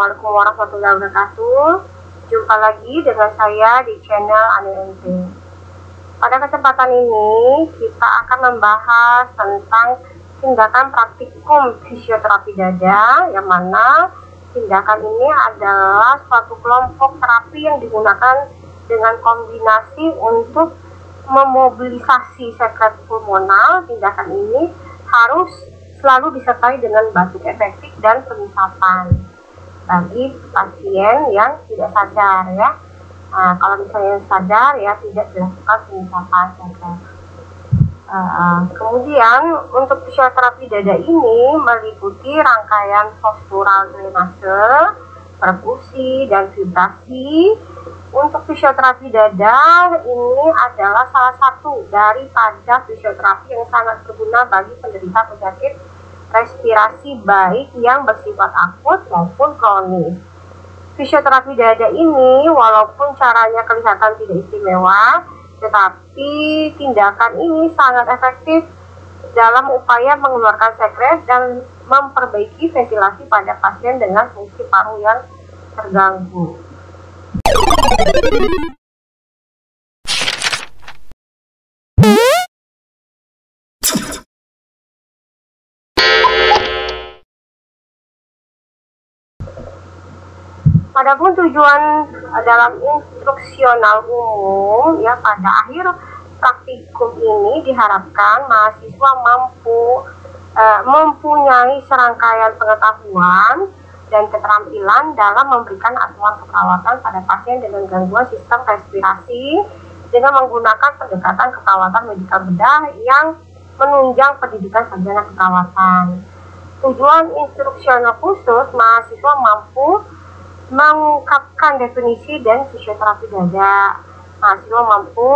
Assalamualaikum warahmatullahi wabarakatuh. Jumpa lagi dengan saya di channel AniNT. Pada kesempatan ini kita akan membahas tentang tindakan praktikum fisioterapi dada, yang mana tindakan ini adalah suatu kelompok terapi yang digunakan dengan kombinasi untuk memobilisasi sekret pulmonal. Tindakan ini harus selalu disertai dengan batuk efektif dan penyisapan bagi pasien yang tidak sadar ya. Nah, kalau misalnya sadar ya tidak dilakukan penyisapan sekret. Kemudian untuk fisioterapi dada ini meliputi rangkaian postural drenase, perkusi, dan vibrasi. Untuk fisioterapi dada ini adalah salah satu daripada fisioterapi yang sangat berguna bagi penderita penyakit respirasi baik yang bersifat akut maupun kronis. Fisioterapi dada ini walaupun caranya kelihatan tidak istimewa, tetapi tindakan ini sangat efektif dalam upaya mengeluarkan sekret dan memperbaiki ventilasi pada pasien dengan fungsi paru yang terganggu. Adapun tujuan dalam instruksional umum ya, pada akhir praktikum ini diharapkan mahasiswa mempunyai serangkaian pengetahuan dan keterampilan dalam memberikan asuhan keperawatan pada pasien dengan gangguan sistem respirasi dengan menggunakan pendekatan keperawatan medikal bedah yang menunjang pendidikan sarjana keperawatan. Tujuan instruksional khusus, mahasiswa mampu mengungkapkan definisi dan fisioterapi dada. Mahasiswa mampu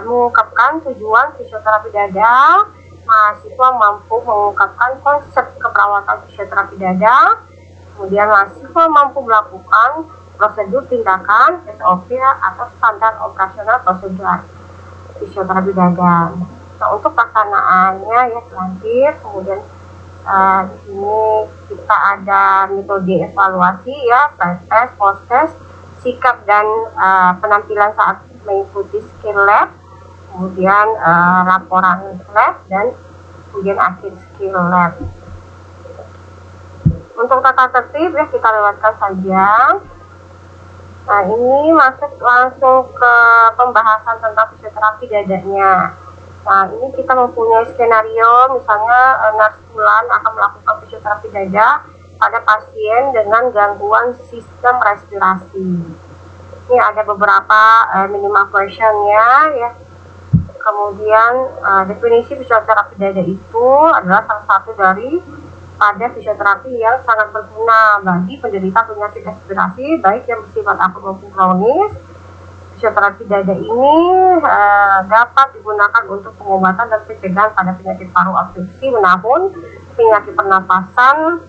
mengungkapkan tujuan fisioterapi dada. Mahasiswa mampu mengungkapkan konsep keperawatan fisioterapi dada. Kemudian mahasiswa mampu melakukan prosedur tindakan SOP atau standar operasional prosedur fisioterapi dada. Nah, untuk pelaksanaannya ya selanjutnya, kemudian di sini kita ada metode evaluasi ya, pre-test, post-test, sikap dan penampilan saat mengikuti skill lab, kemudian laporan lab, dan kemudian akhir skill lab. Untuk tata tertib ya kita lewatkan saja. Nah, ini masuk langsung ke pembahasan tentang fisioterapi dadanya. Nah, ini kita mempunyai skenario, misalnya nurse bulan akan melakukan fisioterapi dada pada pasien dengan gangguan sistem respirasi. Ini ada beberapa minimal questionnya ya. Kemudian definisi fisioterapi dada itu adalah salah satu dari pada fisioterapi yang sangat berguna bagi penderita penyakit respirasi baik yang bersifat akut maupun kronis. Fisioterapi dada ini dapat digunakan untuk pengobatan dan pencegahan pada penyakit paru obstruksi menahun, penyakit pernapasan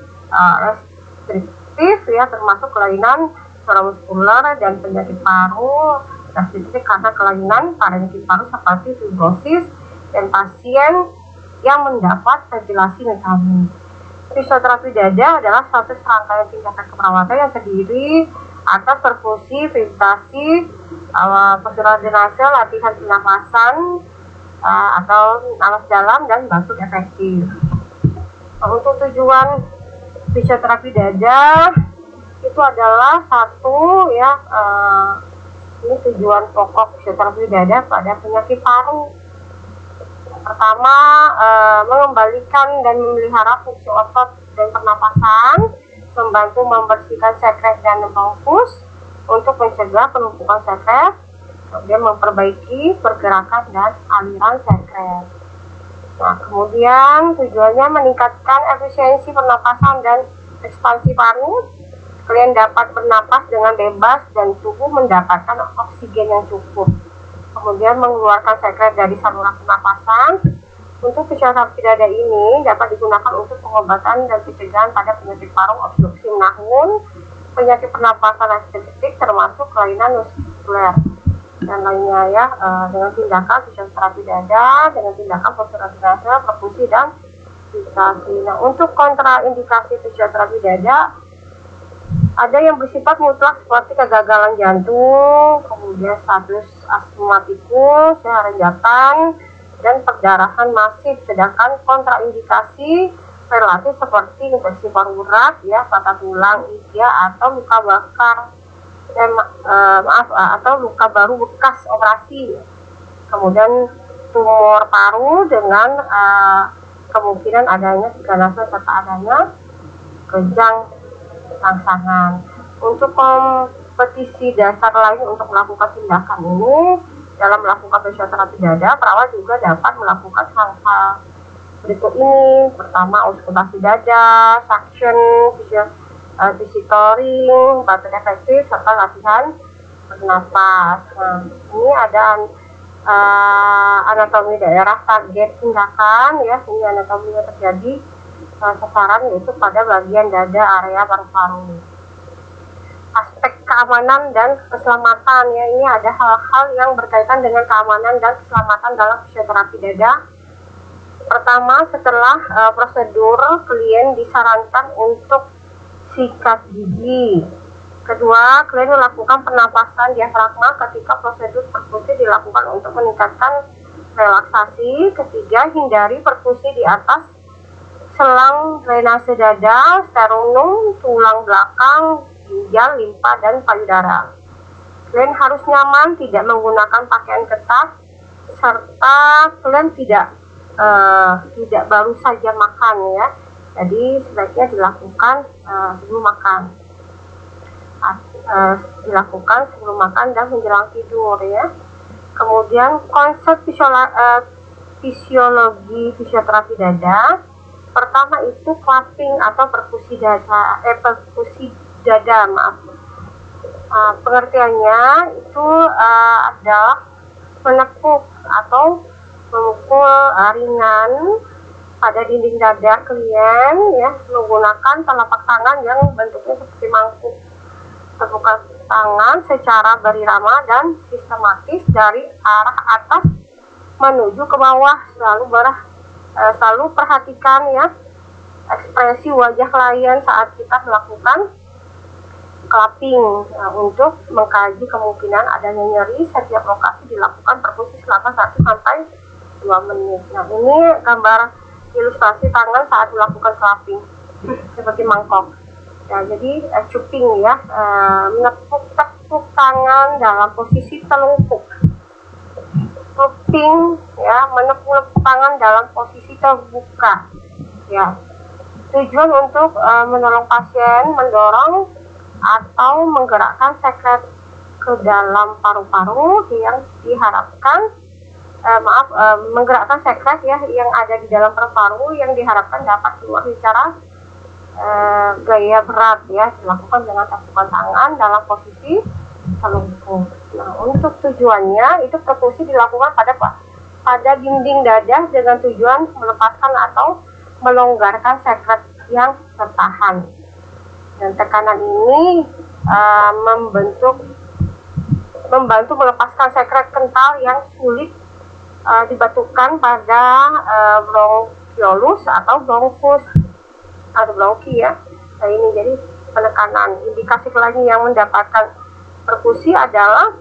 restriktif ya, termasuk kelainan neuromuskuler dan penyakit paru restriktif karena kelainan pada penyakit paru seperti fibrosis dan pasien yang mendapat ventilasi mekanik. Fisioterapi dada adalah suatu serangkaian tindakan keperawatan yang terdiri atas perfusi, vibrasi, postural drenase, latihan pernapasan atau napas dalam, dan batuk efektif. Untuk tujuan fisioterapi dada itu adalah satu ya, ini tujuan pokok fisioterapi dada pada penyakit paru. Pertama, mengembalikan dan memelihara fungsi otot dan pernapasan, membantu membersihkan sekret dan bronkus untuk mencegah penumpukan sekret, kemudian memperbaiki pergerakan dan aliran sekret. Nah, kemudian tujuannya meningkatkan efisiensi pernapasan dan ekspansi paru. Kalian dapat bernapas dengan bebas dan tubuh mendapatkan oksigen yang cukup. Kemudian mengeluarkan sekret dari saluran pernapasan. Untuk fisioterapi dada ini dapat digunakan untuk pengobatan dan pencegahan pada penyakit paru obstruksi menahun, penyakit pernapasan restriktif termasuk kelainan muskuler dan lainnya ya, dengan tindakan fisioterapi dada, dengan tindakan postural drenase, perfusi, dan vibrasi. Nah, untuk kontraindikasi fisioterapi dada Ada yang bersifat mutlak seperti kegagalan jantung, kemudian status asmatikus, renjatan, dan perdarahan masif. Sedangkan kontraindikasi relatif seperti infeksi paru urat, ya, patah tulang, ischias, atau luka bakar, atau luka baru bekas operasi. Kemudian tumor paru dengan kemungkinan adanya ganase serta adanya kejang rangsangan. Untuk kompetisi dasar lain untuk melakukan tindakan ini, dalam melakukan fisioterapi dada, perawat juga dapat melakukan hal-hal berikut ini. Pertama, auskultasi dada, suction, visitoring, batuk efektif, serta latihan bernapas. Nah, ini ada anatomi daerah target tindakan, ya. Ini anatomi yang terjadi sasaran, yaitu pada bagian dada area paru-paru. Aspek keamanan dan keselamatan, ya, ini ada hal-hal yang berkaitan dengan keamanan dan keselamatan dalam fisioterapi dada. Pertama, setelah prosedur, klien disarankan untuk sikat gigi. Kedua, klien melakukan pernapasan diafragma ketika prosedur perkusi dilakukan untuk meningkatkan relaksasi. Ketiga, hindari perkusi di atas selang drainase dada, sternum, tulang belakang, ginjal, limpa, dan payudara. Klien harus nyaman, tidak menggunakan pakaian ketat, serta klien tidak baru saja makan, ya. Jadi sebaiknya dilakukan sebelum makan. Dilakukan sebelum makan dan menjelang tidur, ya. Kemudian konsep fisiologi fisioterapi dada. Pertama itu clapping atau perkusi dada, maaf. Pengertiannya itu adalah menekuk atau memukul ringan pada dinding dada klien, ya, menggunakan telapak tangan yang bentuknya seperti mangkuk. Tepukan tangan secara berirama dan sistematis dari arah atas menuju ke bawah. Selalu perhatikan, ya, ekspresi wajah klien saat kita melakukan clapping, untuk mengkaji kemungkinan adanya nyeri. Setiap lokasi dilakukan perkusi selama 1-2 menit. Nah, ini gambar ilustrasi tangan saat melakukan clapping seperti mangkok. Ya, jadi cupping, ya, menepuk tangan dalam posisi telungkup. Cupping, ya, menepuk tangan dalam posisi terbuka, ya. Tujuan untuk menolong pasien mendorong atau menggerakkan sekret ke dalam paru-paru yang diharapkan menggerakkan sekret, ya, yang ada di dalam paru-paru yang diharapkan dapat keluar secara gaya berat, ya. Dilakukan dengan tepukan tangan dalam posisi telungkup. Nah, untuk tujuannya itu perkusi dilakukan pada dinding dada dengan tujuan melepaskan atau melonggarkan sekret yang tertahan. Dan tekanan ini membantu melepaskan sekret kental yang sulit dibatukan pada bronkiolus atau bronkus atau bronki, ya. Nah, ini jadi penekanan. Indikasi lain yang mendapatkan perkusi adalah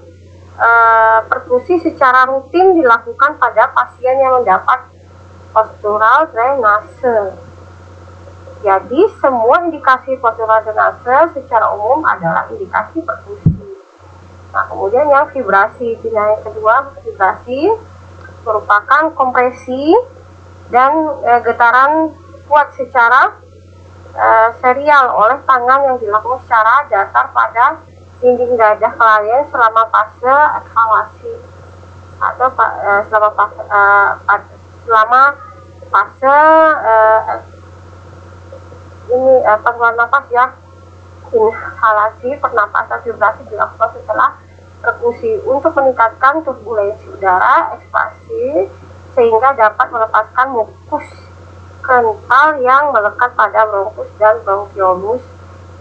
perkusi secara rutin dilakukan pada pasien yang mendapat postural drainase. Jadi semua indikasi postural drainase secara umum adalah indikasi perkusi. Nah, kemudian yang vibrasi, yang kedua, vibrasi merupakan kompresi dan getaran kuat secara serial oleh tangan yang dilakukan secara datar pada dinding dada klien selama fase ekhalasi atau selama fase pengeluaran nafas, ya. Inhalasi pernapasan vibrasi dilakukan setelah perkusi untuk meningkatkan turbulensi udara ekspasi sehingga dapat melepaskan mukus kental yang melekat pada bronkus dan bronkiolus.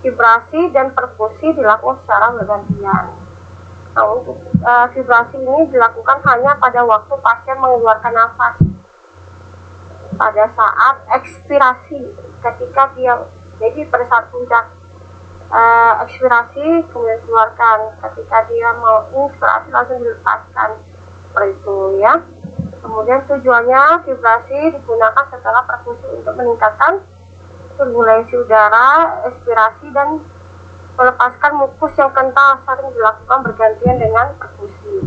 Vibrasi dan perkusi dilakukan secara bergantian. Nah, untuk vibrasi ini dilakukan hanya pada waktu pasien mengeluarkan nafas. Pada saat ekspirasi, ketika dia, jadi pada saat puncak ekspirasi kemudian keluarkan, ketika dia mau inspirasi langsung dilepaskan, seperti itu ya. Kemudian tujuannya vibrasi digunakan setelah perkusi untuk meningkatkan turbulensi udara, ekspirasi dan melepaskan mukus yang kental, sering dilakukan bergantian dengan perkusi.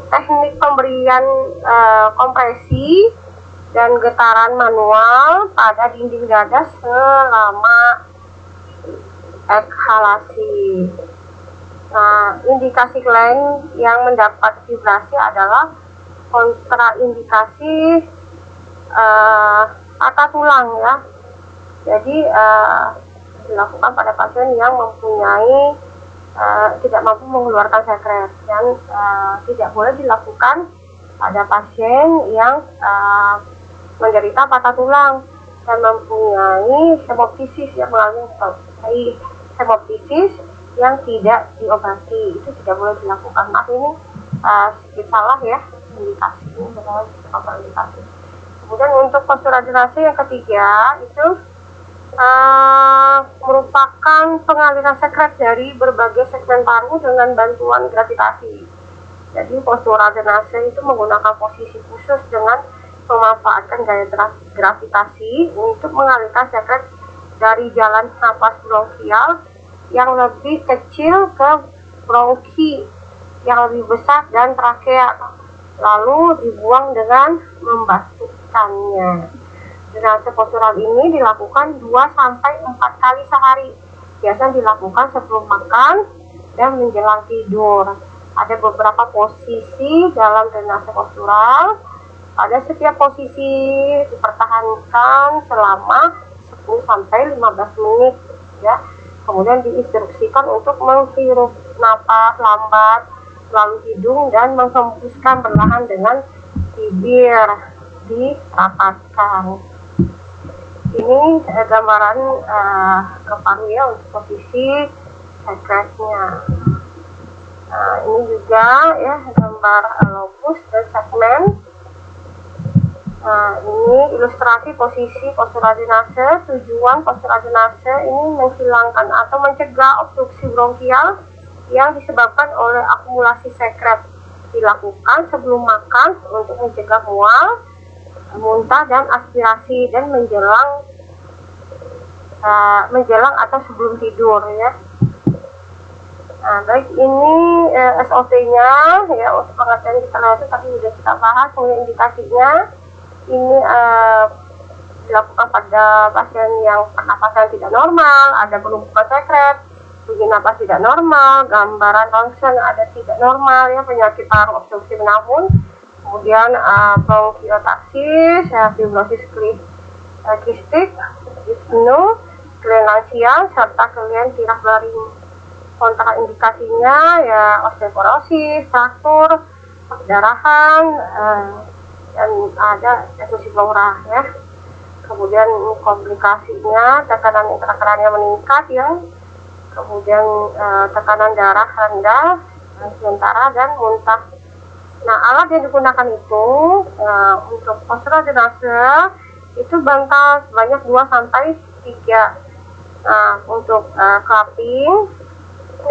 Teknik pemberian kompresi dan getaran manual pada dinding dada selama ekshalasi. Nah, indikasi lain yang mendapat vibrasi adalah kontraindikasi patah tulang ya. Jadi dilakukan pada pasien yang mempunyai tidak mampu mengeluarkan sekret, dan tidak boleh dilakukan pada pasien yang menderita patah tulang dan mempunyai hemoptisis yang mengalami hemoptisis yang tidak diobati, itu tidak boleh dilakukan. Maaf ini sedikit salah ya, indikasi ini benar indikasi. Kemudian untuk postural drenase yang ketiga itu merupakan pengaliran sekret dari berbagai segmen paru dengan bantuan gravitasi. Jadi postural drenase itu menggunakan posisi khusus dengan memanfaatkan gaya gravitasi untuk mengalirkan sekret dari jalan napas bronkial yang lebih kecil ke bronki yang lebih besar dan trakea, lalu dibuang dengan membasuhkannya. Drenase postural ini dilakukan 2-4 kali sehari. Biasanya dilakukan sebelum makan dan menjelang tidur. Ada beberapa posisi dalam drenase postural. Pada setiap posisi dipertahankan selama 10-15 menit ya. Kemudian diinstruksikan untuk menghirup napas lambat melalui hidung dan menghembuskan perlahan dengan bibir dirapatkan. Ini gambaran ke paru ya untuk posisi sekretnya. Nah, ini juga ya gambar lobus dan segmen. Nah, ini ilustrasi posisi postural drenase. Tujuan postural drenase ini menghilangkan atau mencegah obstruksi bronkial yang disebabkan oleh akumulasi sekret. Dilakukan sebelum makan untuk mencegah mual, muntah dan aspirasi, dan menjelang atau sebelum tidur ya. Nah, baik, ini SOP-nya ya, untuk pengertian kita itu tadi sudah kita bahas. Kemudian indikasinya ini dilakukan pada pasien yang pernapasan tidak normal, ada penumpukan sekret, bunyi napas tidak normal, gambaran ronsen ada tidak normal ya, penyakit paru obstruksi menahun, kemudian bronkiolitis, fibrosis kistik, dispneu, lansia, serta kelainan tirak laring. Kontraindikasinya ya osteoporosis, fraktur, perdarahan, dan ada effusi pleura ya. Kemudian komplikasinya tekanan intrakranial meningkat ya, kemudian tekanan darah rendah sementara dan muntah. Nah, alat yang digunakan itu untuk postural drenase itu bantal sebanyak 2-3. Nah, untuk cupping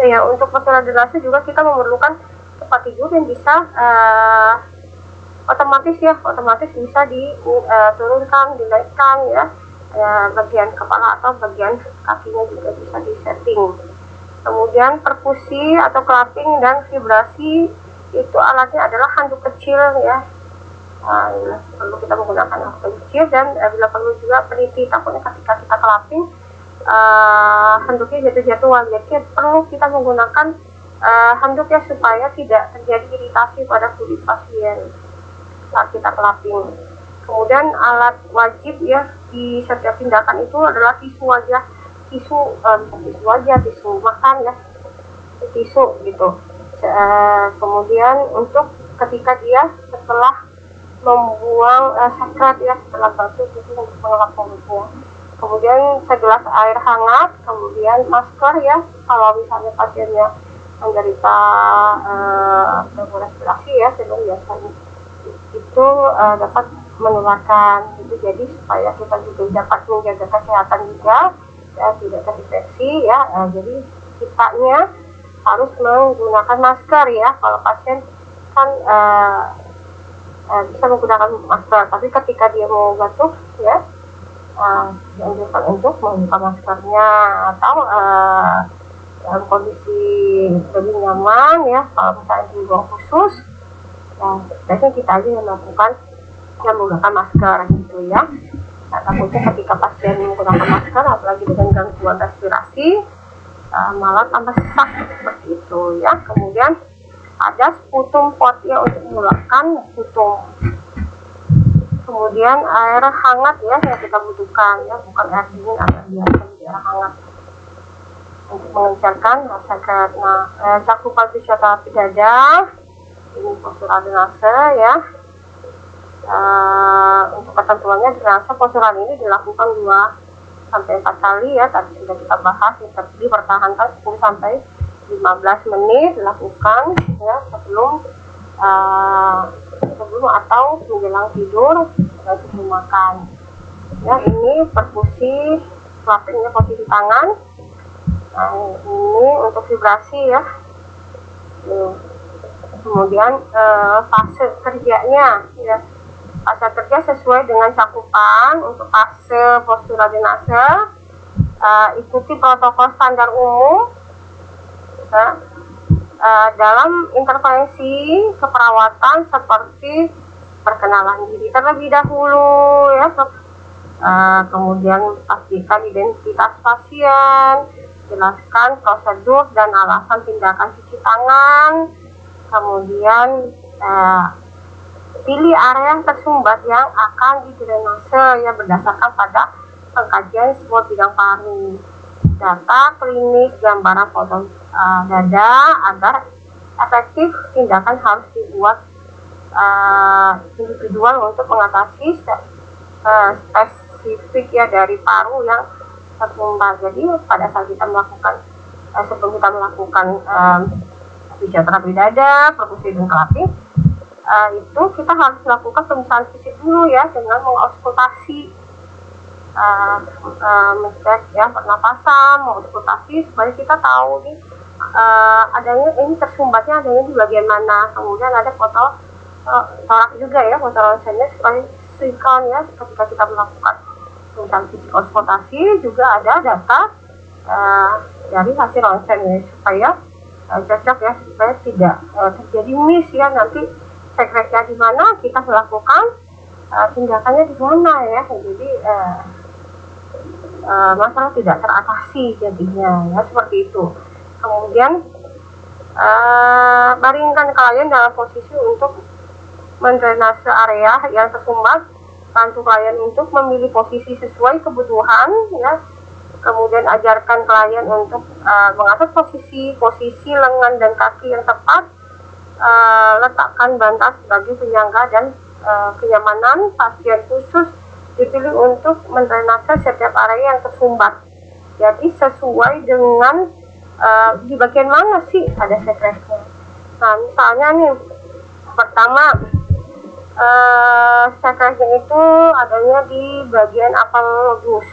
ya, untuk postural drenase juga kita memerlukan tempat tidur yang bisa otomatis bisa diturunkan, dinaikkan ya, bagian kepala atau bagian kakinya juga bisa disetting. Kemudian perkusi atau clapping dan vibrasi itu alatnya adalah handuk kecil ya. Nah, perlu kita menggunakan handuk kecil, dan bila perlu juga peniti, takutnya ketika kita clapping handuknya jatuh-jatuhan. Jadi perlu kita menggunakan handuk ya, supaya tidak terjadi iritasi pada kulit pasien saat kita clapping. Kemudian alat wajib ya di setiap tindakan itu adalah tisu wajah, tisu makan ya, tisu gitu. Kemudian untuk ketika dia setelah membuang sekret ya, setelah basuh itu untuk mengelap mulutnya. Kemudian segelas air hangat, kemudian masker ya, kalau misalnya pasiennya menderita gangguan respirasi ya, sebelum biasanya itu dapat menularkan gitu. Jadi supaya kita juga dapat menjaga kesehatan juga, ya, tidak terinfeksi ya. Jadi kitanya harus menggunakan masker ya. Kalau pasien kan bisa menggunakan masker, tapi ketika dia mau batuk ya, dianjurkan untuk membuka maskernya, atau dalam kondisi lebih nyaman ya, kalau misalnya di ruang khusus ya, biasanya kita aja yang melakukan menggunakan masker gitu ya. Nah, takutnya ketika pasien menggunakan masker, apalagi dengan gangguan respirasi, malah tambah sesak seperti itu ya. Kemudian ada sputum pot ya, untuk mengeluarkan sputum. Kemudian air hangat ya yang kita butuhkan ya, bukan air dingin atau biasa, air hangat untuk mengencarkan sakit. Nah, cakupan fisioterapi dada, ini postural drenase ya. Untuk ketentuannya drenase postural ini dilakukan 2-4 kali ya, tadi sudah kita bahas, dipertahankan 10-15 menit dilakukan ya, sebelum atau menjelang tidur, sebelum makan ya. Ini perkusi slappingnya, posisi tangan. Nah, ini untuk vibrasi ya. Kemudian fase kerjanya ya, fase kerja sesuai dengan cakupan. Untuk fase postural drenase, ikuti protokol standar umum ya, dalam intervensi keperawatan seperti perkenalan diri terlebih dahulu ya, kemudian pastikan identitas pasien, jelaskan prosedur dan alasan tindakan cuci tangan, kemudian pilih area yang tersumbat yang akan didrenase ya, berdasarkan pada pengkajian sebuah bidang paru, data klinis, gambaran foto dada. Agar efektif, tindakan harus dibuat individual untuk mengatasi spesifik ya dari paru yang tersumbat. Jadi pada saat kita melakukan sebelum kita melakukan fisioterapi dada, perkusi hidung kelapis, itu kita harus melakukan pemeriksaan fisik dulu ya, dengan mengauskultasi, mengecek ya pernapasan, mengauskultasi supaya kita tahu nih adanya ini tersumbatnya adanya di bagian mana. Kemudian ada foto torak juga ya, foto ronsennya, supaya sinkron ya ketika kita melakukan pemeriksaan fisik auskultasi. Juga ada data dari hasil ronsen ya, supaya cocok ya, supaya tidak terjadi miss ya, nanti sekretnya di mana, kita melakukan tindakannya di mana ya. Jadi masalah tidak teratasi jadinya ya, seperti itu. Kemudian baringkan klien dalam posisi untuk mendrenase area yang tersumbat, bantu klien untuk memilih posisi sesuai kebutuhan ya. Kemudian ajarkan klien untuk mengatur posisi lengan dan kaki yang tepat. Letakkan bantal sebagai penyangga dan kenyamanan pasien khusus dipilih untuk mendrenase setiap area yang tersumbat. Jadi sesuai dengan di bagian mana sih ada sekretnya. Nah, misalnya nih, pertama sekretnya itu adanya di bagian apal lobus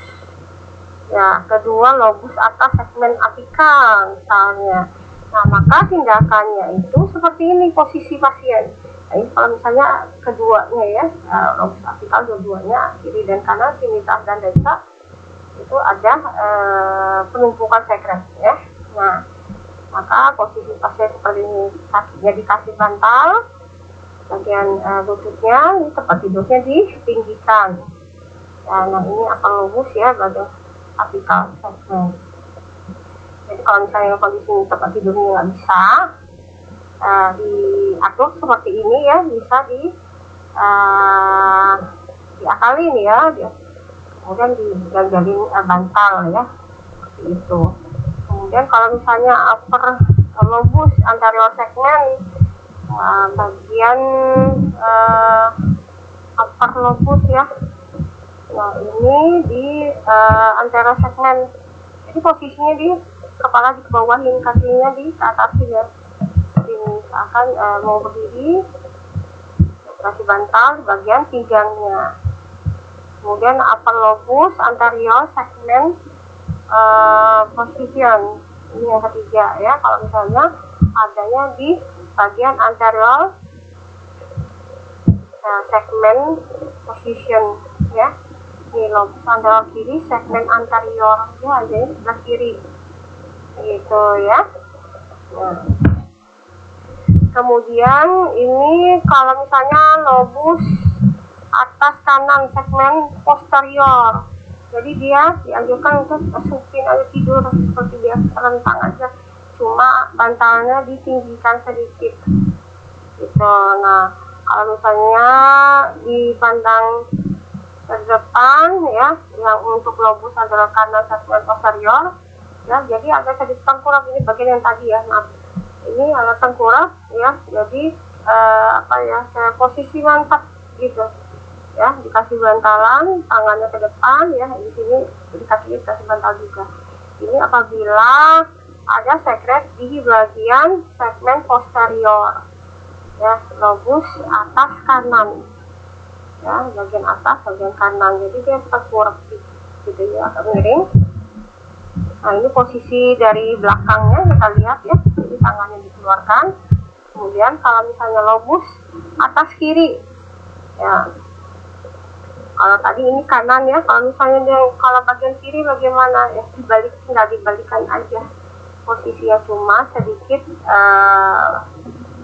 ya, kedua lobus atas segmen apikal misalnya. Nah, maka tindakannya itu seperti ini posisi pasien. Nah, ini kalau misalnya keduanya ya, lobus apikal dua-duanya, kiri dan kanan, sinitas dan delta, itu ada penumpukan sekret ya. Nah, maka posisi pasien seperti ini, kakinya dikasih bantal, bagian lututnya, tempat tidurnya ditinggikan. Nah, ini apal lobus ya, bagian apikal segmen. Jadi kalau misalnya kondisi tempat tidurnya nggak bisa diatur seperti ini ya, bisa diakali nih ya, kemudian diganjalin bantal ya, seperti itu. Kemudian kalau misalnya upper lobus anterior segmen, bagian upper lobus ya, nah ini di anterior segmen. Jadi posisinya di kepala dibawahin, kakinya di atasin ya. Jadi misalkan mau berdiri, kasih bantal di bagian pinggangnya. Kemudian upper lobus anterior segmen position. Ini yang ketiga ya, kalau misalnya adanya di bagian anterior segmen position ya. Ini lobus anterior kiri, segmen anterior ya, adanya di sebelah kiri gitu ya. Nah, kemudian ini kalau misalnya lobus atas kanan segmen posterior, jadi dia dianjurkan untuk supin aja tidur seperti biasa, terlentang aja, cuma bantalnya ditinggikan sedikit gitu. Nah, kalau misalnya dipandang ke depan ya, yang untuk lobus adalah kanan segmen posterior ya, jadi agak sedikit tengkurap. Ini bagian yang tadi ya, nah ini agak tengkurap ya, jadi apa ya, kayak posisi mantap gitu ya, dikasih bantalan, tangannya ke depan ya, di sini di kaki dikasih bantal juga. Ini apabila ada sekret di bagian segmen posterior ya, lobus atas kanan ya, bagian atas bagian kanan, jadi dia tengkurap gitu ya, agak miring. Nah, ini posisi dari belakangnya kita lihat ya, jadi tangannya dikeluarkan. Kemudian kalau misalnya lobus atas kiri ya, kalau tadi ini kanan ya, kalau misalnya kalau bagian kiri bagaimana ya, dibalik, nggak dibalikan aja posisinya, cuma sedikit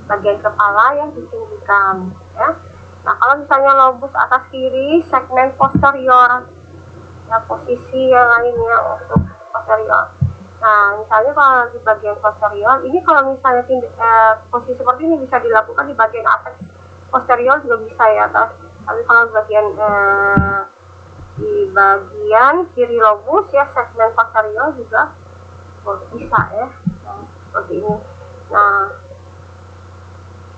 bagian kepala yang ditinggikan ya. Nah, kalau misalnya lobus atas kiri segmen posterior ya, posisi yang lainnya untuk posterior. Nah, misalnya kalau di bagian posterior ini, kalau misalnya posisi seperti ini bisa dilakukan di bagian apex posterior juga bisa ya, tapi kalau bagian di bagian kiri lobus ya, segmen posterior juga bisa ya. Nah, seperti ini. Nah,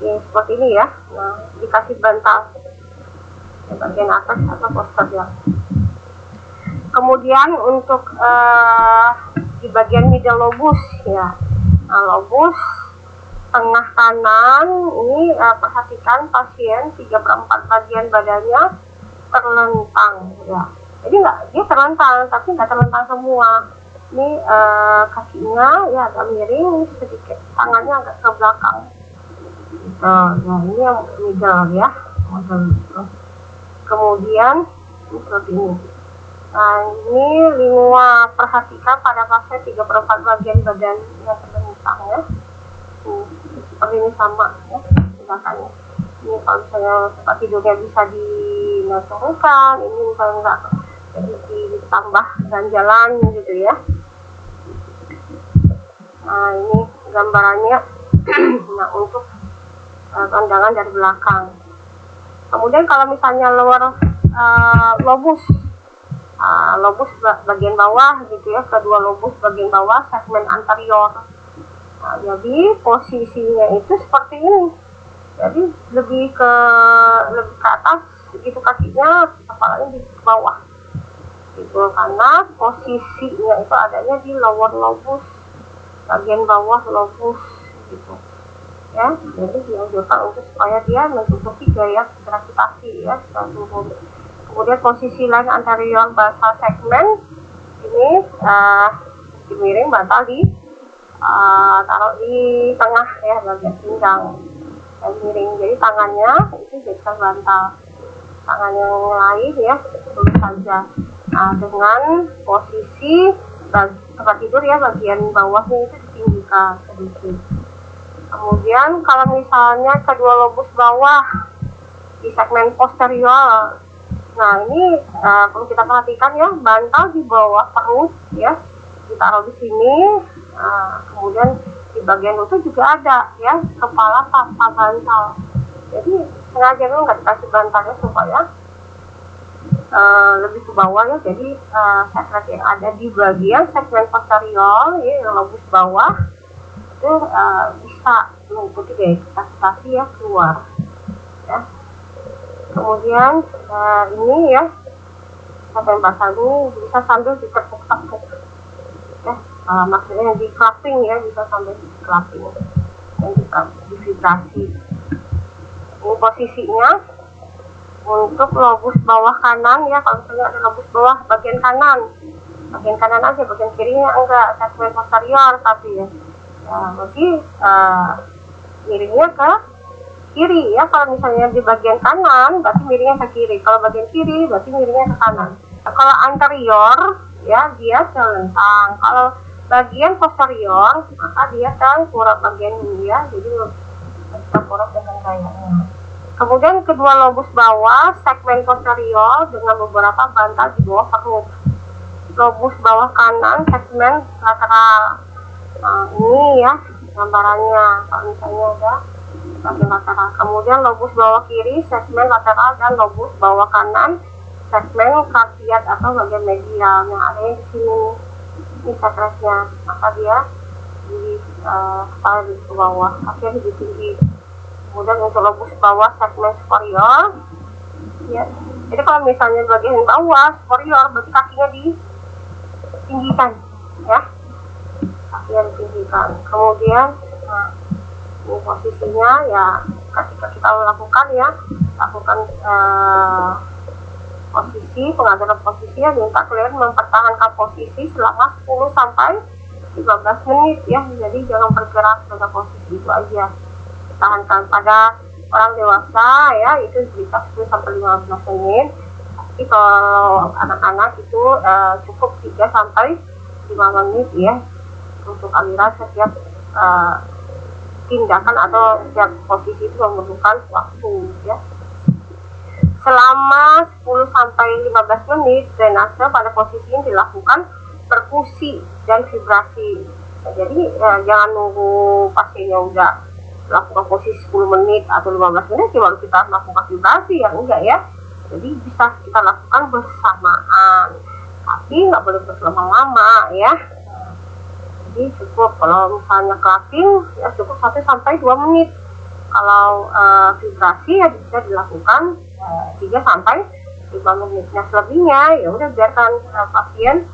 ya, seperti ini ya. Nah, dikasih bantal di bagian atas atau posterior. Kemudian untuk di bagian middle lobus ya, nah, lobus tengah kanan ini perhatikan pasien 3/4 bagian badannya terlentang ya, jadi nggak, dia terlentang tapi nggak terlentang semua. Ini kakinya ya agak miring sedikit, tangannya agak ke belakang. Nah, ini yang middle ya, kemudian seperti ini. Nah, ini lingua, perhatikan pada pasien 3/4 bagian badan yang terlentang ya. Seperti ini sama ya, belakangnya. Ini kalau misalnya tempat tidurnya bisa diturunkan, ini misalnya enggak, jadi ditambah ganjalan gitu ya. Nah, ini gambarannya. Nah, untuk pandangan dari belakang. Kemudian kalau misalnya lower lobus, lobus bagian bawah gitu ya, kedua lobus bagian bawah segmen anterior. Nah, jadi posisinya itu seperti ini, jadi lebih ke atas gitu, kakinya, kepalanya di bawah gitu, karena posisinya itu adanya di lower lobus bagian bawah lobus gitu ya. Jadi dianjurkan untuk supaya dia menutupi gaya gravitasi ya setelah turun. Kemudian posisi lain anterior basal segmen ini dimiring, bantal di taruh di tengah ya, bagian pinggang dan miring, jadi tangannya itu jadikan bantal, tangan yang lain ya terus saja. Nah, dengan posisi tempat tidur ya, bagian bawahnya itu ditinggikan sedikit. Kemudian kalau misalnya kedua lobus bawah di segmen posterior, nah ini perlu kita perhatikan ya, bantal di bawah perut ya, ditaruh di sini. Nah, kemudian di bagian lutut juga ada ya, kepala tanpa bantal. Jadi sengaja lu nggak dikasih bantalnya supaya lebih ke bawah ya. Jadi sekret yang ada di bagian segmen posterior ya, yang lobus bawah itu bisa mengikuti gaya gravitasi ya, keluar ya. Kemudian ini ya, sampai basah ini bisa sambil ditepuk-tepuk ya, maksudnya di clapping ya, bisa sambil di clapping dan di vibrasi. Ini posisinya untuk lobus bawah kanan ya, kalau misalnya ada lobus bawah bagian kanan bagian kanan aja, bagian kirinya enggak, segmen posterior tapi ya. Berarti miringnya ke kiri ya. Kalau misalnya di bagian kanan berarti miringnya ke kiri, kalau bagian kiri berarti miringnya ke kanan. Kalau anterior ya dia telentang, kalau bagian posterior maka dia tengkurap bagian ini ya, jadi tengkurap dengan gayanya. Kemudian kedua lobus bawah segmen posterior dengan beberapa bantal di bawah perut. Lobus bawah kanan segmen lateral. Nah ini ya gambarannya kalau misalnya ada bagian lateral. Kemudian lobus bawah kiri segmen lateral dan lobus bawah kanan segmen kardiat atau bagian medial. Yang ada di sini ini sekretnya, maka dia di kepala di bawah, kakinya lebih tinggi. Kemudian untuk lobus bawah segmen superior ya, jadi kalau misalnya bagian bawah superior berarti kakinya ditinggikan ya, kakinya ditinggikan. Kemudian ini posisinya ya, ketika kita lakukan ya, lakukan posisi pengaturan posisi ya, minta kalian mempertahankan posisi selama 10 sampai 15 menit ya. Jadi jangan bergerak pada posisi itu aja, tahankan. Pada orang dewasa ya itu bisa 10 sampai 15 menit, tapi kalau anak-anak itu cukup 3 sampai 5 menit ya, untuk aliran setiap tindakan atau setiap posisi itu memerlukan waktu ya. Selama 10 sampai 15 menit drainase pada posisi ini dilakukan perkusi dan vibrasi. Nah, jadi jangan nunggu pasiennya udah lakukan posisi 10 menit atau 15 menit baru kita lakukan vibrasi ya, enggak ya. Jadi bisa kita lakukan bersamaan, tapi nggak boleh berlama-lama ya. Jadi cukup kalau misalnya clapping ya cukup 1 sampai 2 menit. Kalau vibrasi ya bisa dilakukan 3 sampai 5 menit. Nah selebihnya ya udah biarkan pasien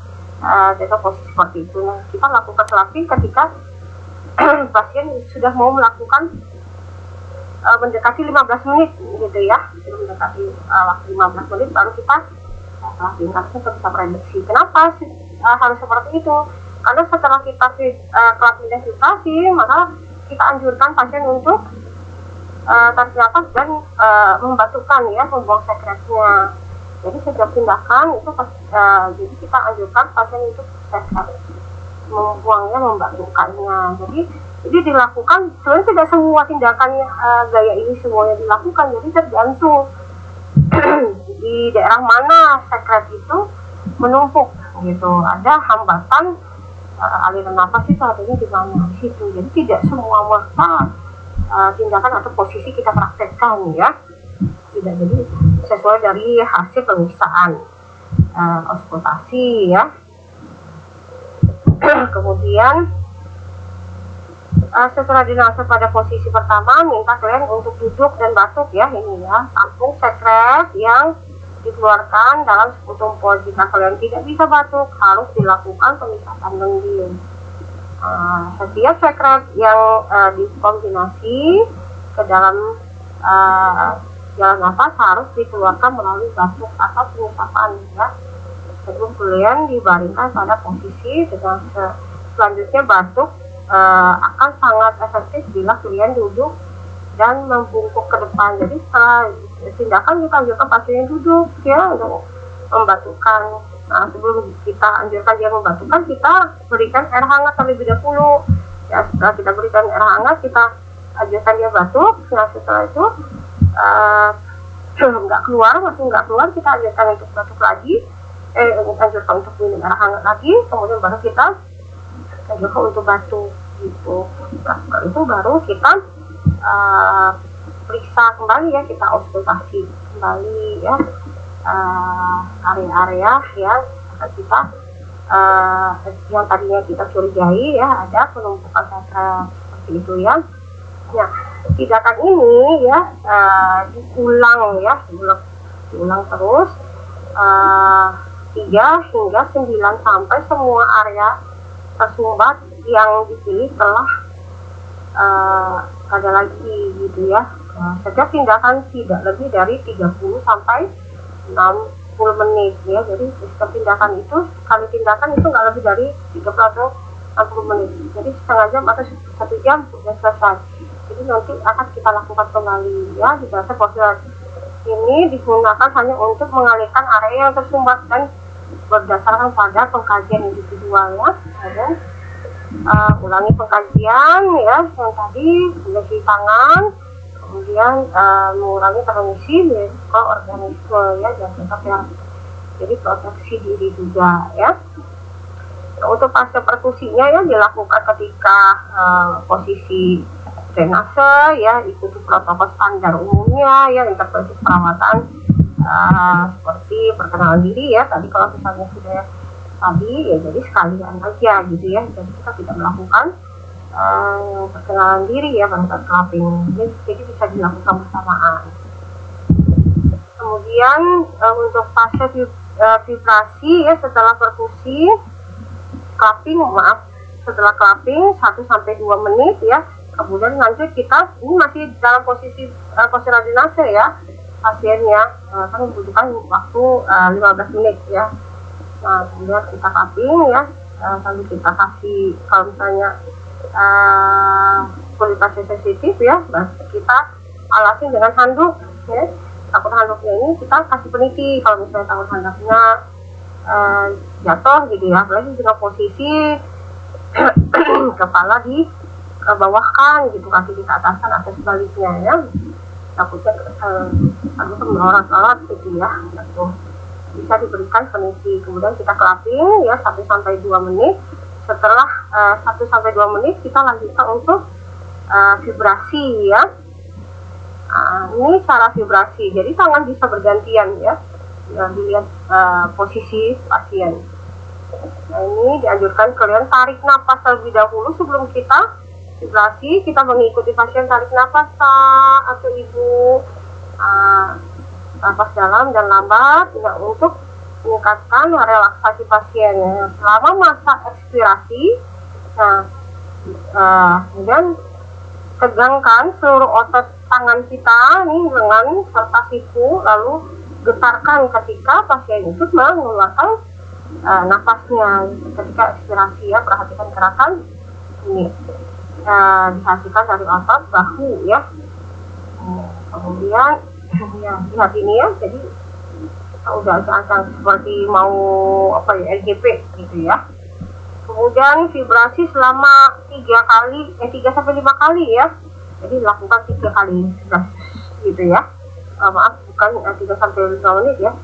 dalam posisi seperti itu. Nah kita lakukan clapping ketika pasien sudah mau melakukan mendekati 15 menit gitu ya. Sudah mendekati waktu 15 menit baru kita clapping, karena kita bisa prediksi. Kenapa harus seperti itu? Karena setelah kita clapping dan vibrasi, maka kita anjurkan pasien untuk tarik nafas dan membatukan ya, membuang sekretnya. Jadi setiap tindakan itu jadi kita anjurkan pasien untuk sekret, membuangnya, membatukannya. Jadi dilakukan sebenarnya tidak semua tindakannya gaya ini semuanya dilakukan, jadi tergantung di daerah mana sekret itu menumpuk gitu, ada hambatan aliran nafas itu adanya di mana, di situ. Jadi tidak semua merta tindakan atau posisi kita praktekkan ya, tidak, jadi sesuai dari hasil pemeriksaan auskultasi ya. Kemudian setelah drainase pada posisi pertama, minta kalian untuk duduk dan batuk ya, ini ya, tampung sekret yang dikeluarkan dalam sekutum pol. Jika kalian tidak bisa batuk, harus dilakukan pemeriksaan lendir. Setiap sekret yang dikombinasi ke dalam jalan nafas harus dikeluarkan melalui batuk atau pengusapan ya, sebelum kalian dibaringkan pada posisi. Dengan selanjutnya batuk akan sangat efektif bila kalian duduk dan membungkuk ke depan. Jadi setelah tindakan kita anjurkan pasien duduk ya untuk membatukan. Nah, sebelum kita anjurkan dia membatukan, kita berikan air hangat terlebih dahulu ya. Setelah kita berikan air hangat, kita anjurkan dia batuk. Nah setelah itu masih nggak keluar, kita anjurkan untuk batuk lagi, anjurkan untuk minum air hangat lagi, kemudian baru kita anjurkan untuk batuk gitu. Nah setelah itu baru kita periksa kembali ya, kita auskultasi kembali ya area-area yang kita yang tadinya kita curigai ya ada penumpukan sekret seperti itu ya. Nah tindakan ini ya diulang ya, diulang terus 3 hingga 9 sampai semua area tersumbat yang dipilih telah ada lagi gitu ya. Setiap tindakan tidak lebih dari 30 sampai 60 10 menit ya. Jadi setiap tindakan itu, sekali tindakan itu nggak lebih dari 30 atau 60 menit. Jadi setengah jam atau 1 jam sudah selesai. Jadi nanti akan kita lakukan kembali ya. Jika posisi ini digunakan hanya untuk mengalihkan area yang tersumbat dan berdasarkan pada pengkajian individual ya. Dan ulangi pengkajian ya yang tadi, mencuci tangan, kemudian mengurangi transmisi ke organisme ya, dan tetap ya, jadi proteksi diri juga ya. Untuk fase perkusinya ya dilakukan ketika posisi drainase ya, ikuti protokol standar umumnya ya, intervensi perawatan seperti perkenalan diri ya. Tadi kalau misalnya sudah tadi ya, jadi sekalian aja gitu ya, jadi kita tidak melakukan perkenalan diri ya pada saat clubbing, jadi bisa dilakukan bersamaan. Kemudian untuk fase vibrasi ya setelah perkusi clubbing, setelah clubbing 1-2 menit ya. Kemudian lanjut kita, ini masih dalam posisi postural drainase ya pasiennya, kan membutuhkan waktu 15 menit ya. Nah, kemudian kita cupping ya, lalu kita kasih, kalau misalnya kulit pasien sensitif ya, kita alasin dengan handuk ya. Takut handuknya ini kita kasih peniti kalau misalnya takut handuknya jatuh gitu ya, apalagi dengan posisi kepala di bawahkan gitu, kaki di ataskan atau sebaliknya ya, takutnya melorot-lorot gitu ya, gitu. Bisa diberikan peniti. Kemudian kita clubbing ya 1-2 menit. Setelah 1-2 menit kita lanjutkan untuk vibrasi ya. Ini cara vibrasi, jadi tangan bisa bergantian ya, dilihat posisi pasien. Nah, ini dianjurkan kalian tarik nafas terlebih dahulu sebelum kita vibrasi. Kita mengikuti pasien tarik nafas atau ibu, nafas dalam dan lambat ya, untuk meningkatkan relaksasi pasien ya. Selama masa ekspirasi, kemudian tegangkan seluruh otot tangan kita nih, lengan serta siku, lalu getarkan ketika pasien itu mengeluarkan nafasnya ketika ekspirasi ya. Perhatikan gerakan ini, dihasilkan dari otot bahu ya. Kemudian ya lihat ini ya, jadi udah ancang seperti mau apa ya, LGP gitu ya. Kemudian vibrasi selama 3-5 kali ya, jadi lakukan 3 kali gitu ya. Maaf, bukan 3-5 menit ya,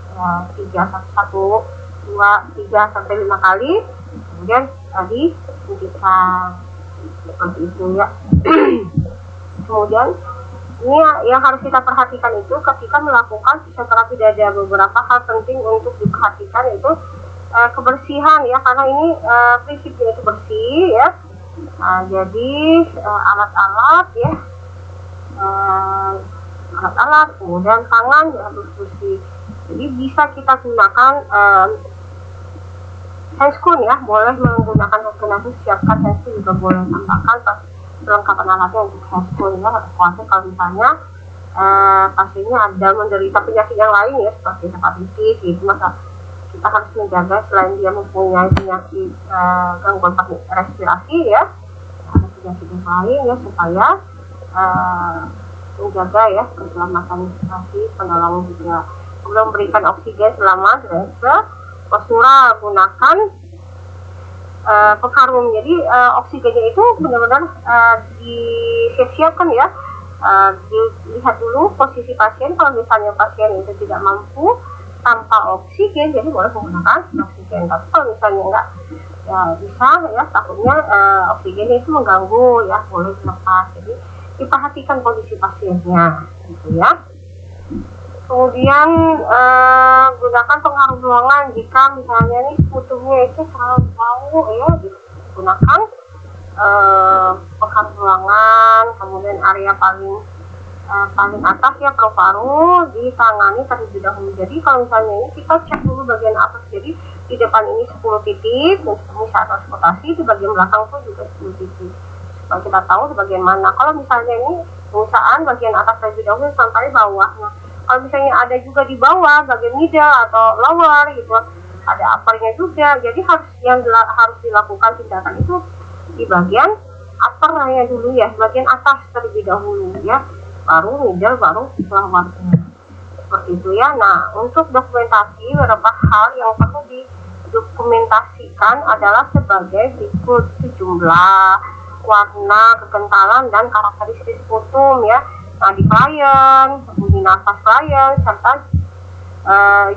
3-5 kali. Kemudian tadi kita seperti itu ya. Kemudian ini yang harus kita perhatikan itu ketika melakukan fisioterapi dada, beberapa hal penting untuk diperhatikan itu kebersihan ya, karena ini prinsipnya itu bersih ya. Jadi alat-alat ya, alat-alat, kemudian tangan ya harus bersih. Jadi bisa kita gunakan handscoon ya, boleh menggunakan handscoon, nanti siapkan handscoon juga boleh, tambahkan perlengkapan alatnya untuk handscoon ya. Khawatir kalau misalnya pasiennya ada menderita penyakit yang lain ya, seperti hepatitis gitu, maka kita harus menjaga selain dia mempunyai penyakit gangguan respirasi ya, ada penyakit yang lain ya, supaya menjaga ya keselamatan respirasi, penolongan juga. Kemudian memberikan oksigen selama drainase postural, gunakan pengharum. Jadi oksigennya itu benar-benar disiapkan ya. Dilihat dulu posisi pasien, kalau misalnya pasien itu tidak mampu tanpa oksigen, jadi boleh menggunakan oksigen. Tapi kalau misalnya enggak, ya bisa ya, takutnya oksigen itu mengganggu ya, boleh dilepas. Jadi diperhatikan kondisi pasiennya gitu ya. Kemudian gunakan pengharum ruangan jika misalnya nih putuhnya itu terlalu bau ya, gunakan pengharum ruangan. Kemudian area paling atas ya, paru-paru ditangani terlebih dahulu. Jadi kalau misalnya ini kita cek dulu bagian atas, jadi di depan ini 10 titik, dan saat transportasi di bagian belakang pun juga 10 titik, supaya kita tahu di bagian mana. Kalau misalnya ini pengusahaan bagian atas terlebih dahulu sampai bawah. Nah, Kalau misalnya ada juga di bawah bagian middle atau lower gitu, ada uppernya juga. Jadi harus dilakukan tindakan itu di bagian uppernya dulu ya, bagian atas terlebih dahulu ya, baru middle, baru lowernya, seperti itu ya. Nah, untuk dokumentasi beberapa hal yang perlu didokumentasikan adalah sebagai berikut: sejumlah, warna, kekentalan, dan karakteristik sputum ya. Nah, di klien, bunyi nafas klien, serta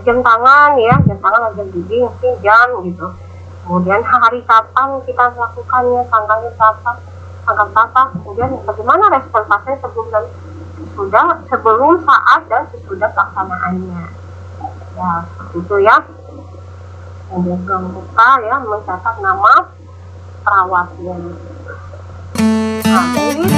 jam tangan ya, jam tangan, jam dinding, mungkin jam gitu. Kemudian hari kapan kita melakukannya, tanggalnya berapa, tanggal berapa, kemudian bagaimana respon pasien sebelum, saat, dan sesudah pelaksanaannya. Ya, seperti itu ya. Kemudian jangan lupa ya mencatat nama perawatnya. Nah, ini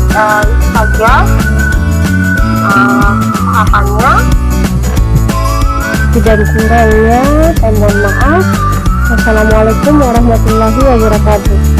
saja tahapannya. Dan kurangnya saya mohon maaf. Wassalamualaikum warahmatullahi wabarakatuh.